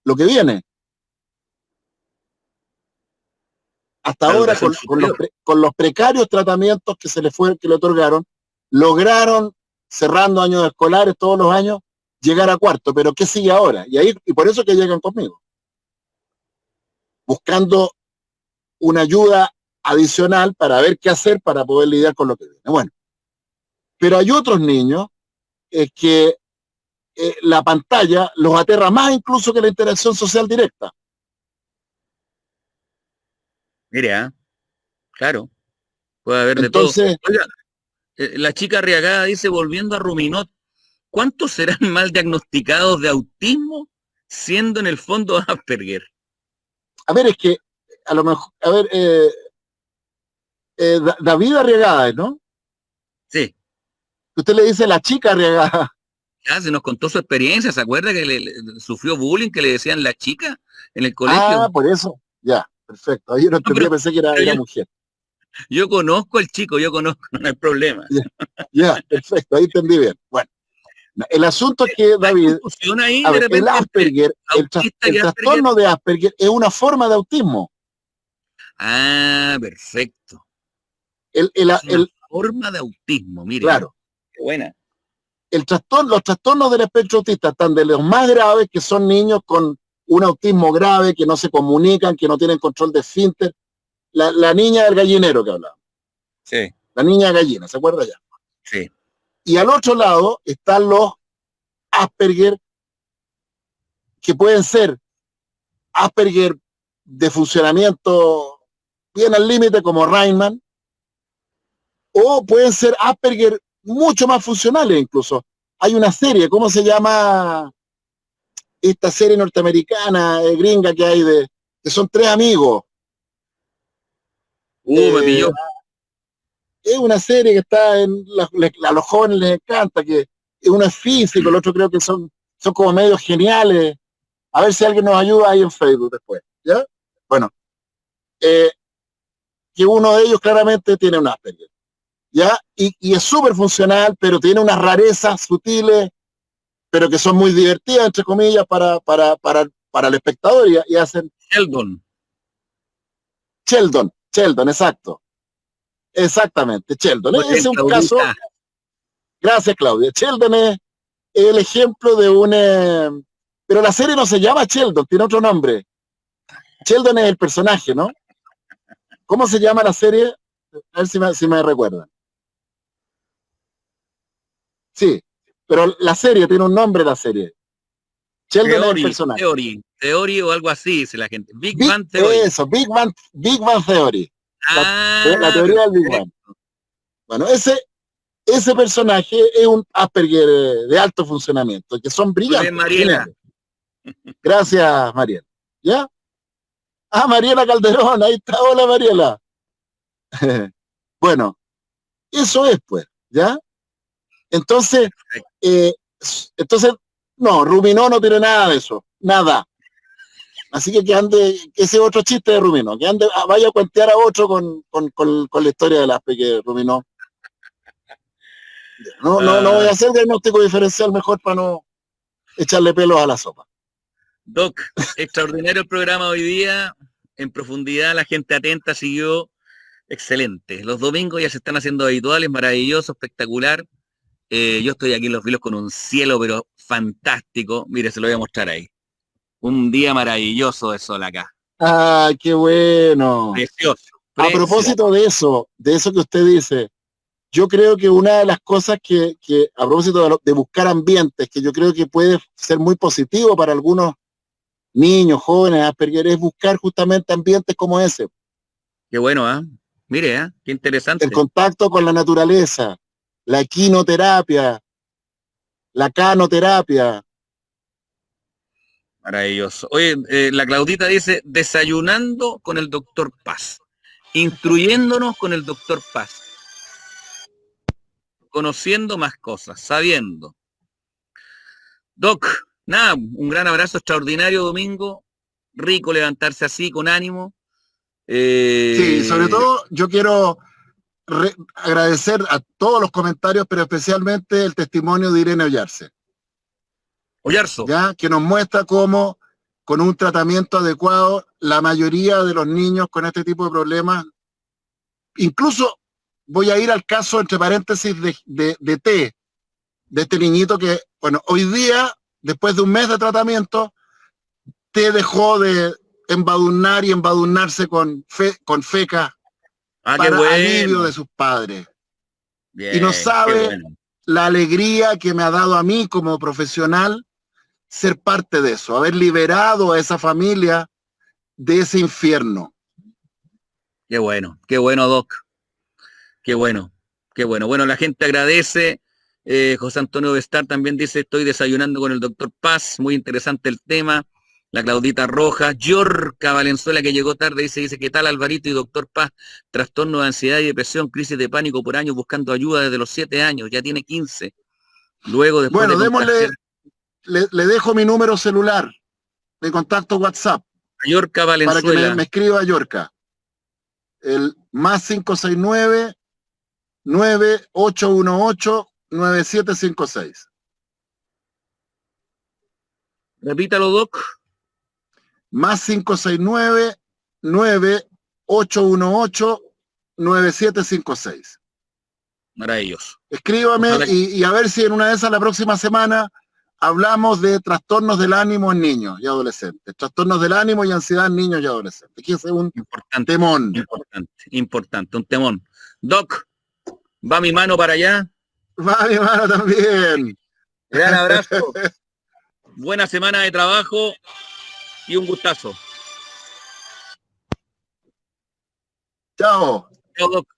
lo que viene. Hasta La ahora educación superior. con los precarios tratamientos que le otorgaron, lograron, cerrando años escolares todos los años, llegar a cuarto. Pero ¿qué sigue ahora? Y por eso que llegan conmigo, buscando una ayuda adicional para ver qué hacer para poder lidiar con lo que viene. Bueno, pero hay otros niños que la pantalla los aterra más incluso que la interacción social directa. Mire, ¿ah? Claro, puede haber de todo. Entonces, Oiga, la chica Arriagada dice, volviendo a Ruminot, ¿cuántos serán mal diagnosticados de autismo siendo en el fondo Asperger? a ver, es que a lo mejor, a ver, David Arriagada, ¿no? Sí, Usted le dice la chica Arriagada. ya se nos contó su experiencia, ¿se acuerda que sufrió bullying, que le decían la chica en el Ah, colegio? por eso. Ya, perfecto. Ahí no No, pero, entendía, pensé que pero era mujer. yo conozco al chico, yo conozco, no hay problema. Ya, ya, perfecto, ahí entendí bien. Bueno, No, el asunto es que, ¿Hay David, confusión ahí a de ver, el repente entre Asperger, autista el y Asperger? trastorno de Asperger es una forma de autismo. Ah, perfecto. El, el, Es una el, forma de autismo, mire, ¿eh? claro, Qué buena. los trastornos del espectro autista están de los más graves, que son niños con un autismo grave, que no se comunican, que no tienen control de esfínter. La niña del gallinero que hablaba. Sí, La niña gallina, ¿se acuerda ya? sí. Y al otro lado están los Asperger, que pueden ser Asperger de funcionamiento bien al límite, como Rainman, o pueden ser Asperger mucho más funcionales incluso. Hay una serie, ¿cómo se llama esta serie norteamericana, gringa que hay que son tres amigos? Me Eh, pilló. es una serie que está a los jóvenes les encanta, que uno es físico, el otro creo que son como medios geniales. A ver si alguien nos ayuda ahí en Facebook después, ¿ya? Bueno, eh, que uno de ellos claramente tiene un Asperger, ¿ya? Y es súper funcional, pero tiene unas rarezas sutiles, pero que son muy divertidas, entre comillas, para el espectador, y hacen Sheldon. Sheldon, exacto. Exactamente, Sheldon. Muy Ese bien, es un caso, Claudita. gracias Claudia. Sheldon es el ejemplo de pero la serie no se llama Sheldon, tiene otro nombre. Sheldon es el personaje, ¿no? ¿Cómo se llama la serie? A ver si me recuerdan. Sí, pero la serie tiene un nombre, la serie. Sheldon es el personaje. Theory o algo así, dice la gente. Big Bang Theory. Eso, Big Bang Theory. La Ah, teoría del Big Bang. perfecto. Bueno, ese personaje es un Asperger de alto funcionamiento, que son Muy bien, brillantes, Mariela. geniales. Gracias, Mariela. ¿Ya? Ah, Mariela Calderón, ahí está. Hola, Mariela. Bueno, eso es, pues, ¿ya? Entonces, eh, entonces, no, Ruminó no tiene nada de eso, nada. Así que que ese otro chiste de Ruminó, vaya a cuentear a otro con la historia de las que Ruminó. No voy a hacer diagnóstico diferencial mejor para no echarle pelos a la sopa. Doc, extraordinario el programa hoy día. En profundidad, la gente atenta siguió. Excelente. Los domingos ya se están haciendo habituales, maravilloso, espectacular. Yo estoy aquí en Los Vilos con un cielo, pero fantástico. Mire, se lo voy a mostrar ahí. Un día maravilloso de sol acá. ¡Ah, qué bueno! Precioso, A precioso. propósito de eso que usted dice, yo creo que una de las cosas a propósito de buscar ambientes, que yo creo que puede ser muy positivo para algunos niños, jóvenes, Asperger, es buscar justamente ambientes como ese. Qué bueno, ¿ah? Mire, ¿ah? Qué El interesante. contacto con la naturaleza, la equinoterapia, la canoterapia. Maravilloso. Oye, la Claudita dice, desayunando con el doctor Paz, instruyéndonos con el doctor Paz, conociendo más cosas, sabiendo. Doc, nada, un gran abrazo extraordinario domingo, rico levantarse así, con ánimo. Sí, sobre todo yo quiero agradecer a todos los comentarios, pero especialmente el testimonio de Irene Ollarse, Oyarzo, ¿ya? Que nos muestra cómo con un tratamiento adecuado la mayoría de los niños con este tipo de problemas, incluso voy a ir al caso, entre paréntesis, de T, de este niñito que, bueno, hoy día, después de un mes de tratamiento, T dejó de embadurnar y embadurnarse con feca qué para alivio bueno. de sus padres. Y no Bien, qué sabe bueno. la alegría que me ha dado a mí como profesional ser parte de eso, haber liberado a esa familia de ese infierno. Qué bueno, Doc. Qué bueno, qué bueno. Bueno, la gente agradece. José Antonio Bestar también dice, estoy desayunando con el doctor Paz, muy interesante el tema. La Claudita Rojas, Yorca Valenzuela, que llegó tarde, dice, ¿qué tal Alvarito y doctor Paz? Trastorno de ansiedad y depresión, crisis de pánico por años, buscando ayuda desde los 7 años, ya tiene 15. Luego, después de Bueno, contagiar le dejo mi número celular de contacto WhatsApp a Yorca para que Valenzuela, me escriba a Yorca. El más 569 9818 9756. Repítalo, Doc. Más 569-9818-9756. Maravilloso. Escríbame y a ver si en una de esas la próxima semana hablamos de trastornos del ánimo en niños y adolescentes. Trastornos del ánimo y ansiedad en niños y adolescentes. Que es un temón. Importante, un temón. Doc, va mi mano para allá. Va mi mano también. Gran abrazo. Buena semana de trabajo y un gustazo. Chao. Chao, Doc.